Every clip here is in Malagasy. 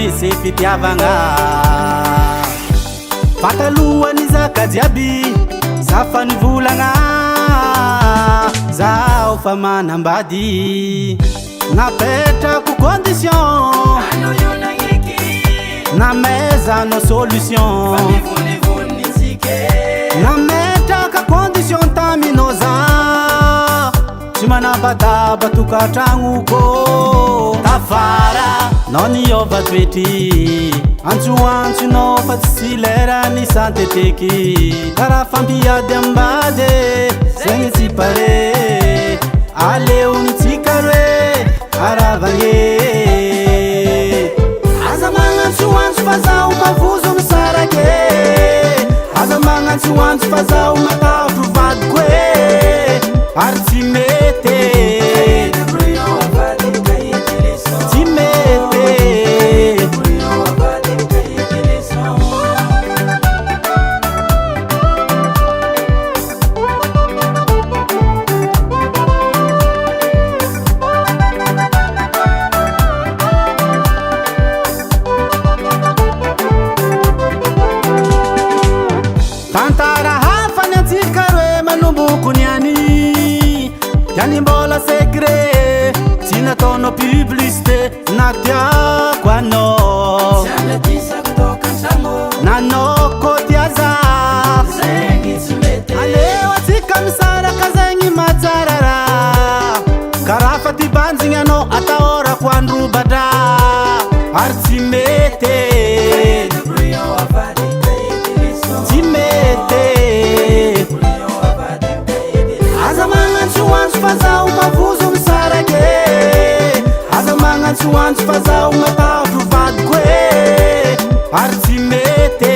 misy fitiavagna fatalohany zaka jiaby zafa nivolagna zao fa manambady napetrako condition namezano solution nametraka condition tamino za tsy manabataba tokatragnoko tafara nao niova toetry antsoantsonao fa tsy lerany santeteky karaha fampiady ambady zegny tsy pare aleonitsika roe aravagné aza magnantsoantso fa zaho mavozo misarake aza magnantsoantso fa zaho matavy vadiko e ary tsy mety tsy mety tantara hafa ny antsika roe manomboko niany tiany mbola secret tsy nataonao publicité na tiako anao nanao kotiaza aleo atsika misaraka zegny matsarara karaha fa ty banjigny anao atahorako androbatra ary tsy mety tsy mety aza magnantsoantso fa zaho mavozo misarake aza magnantsoantso fa zaho matavy vadiko e ary tsy mety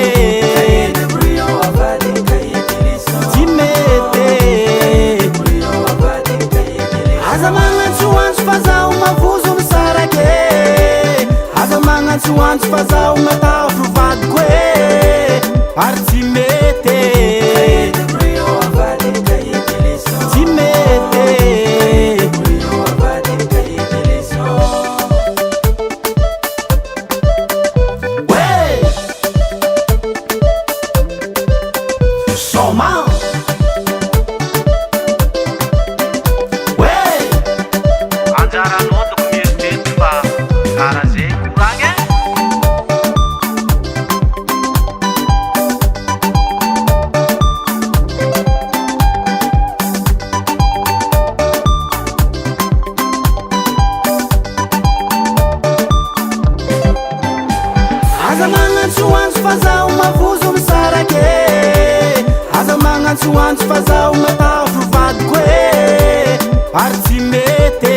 tsy mety aza magnantsoantso fa zaho mavozo misarake aza magnantsoantso fa zaho matavy vadiko e ary tsy mety tsy mety ouais soma ouais anjaranao toko mieritreritry fa karaha zay koragny aza magnantsoantso fa zaho mavozo misarake aza magnantsoantso fa zaho matavy vadiko e ary tsy mety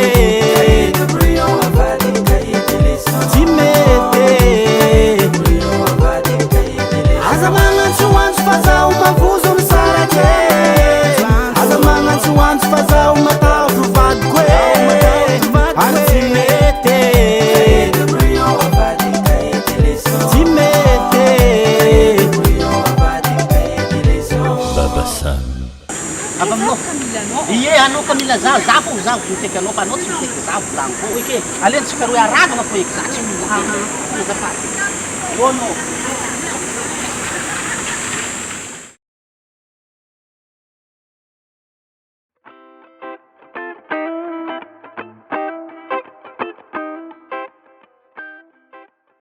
tsy mety aza magnantsoantso fa zaho mavozo misarake aza magnantsoantso fa zaho matavy vadiko e ary tsy mety tsy mety Apa aminao ie anao Camila za fo zaho miteky anao fa anao tsy miteky za volagny fo oke alentsika roe aravagna fo eky za tsy mila azafady ono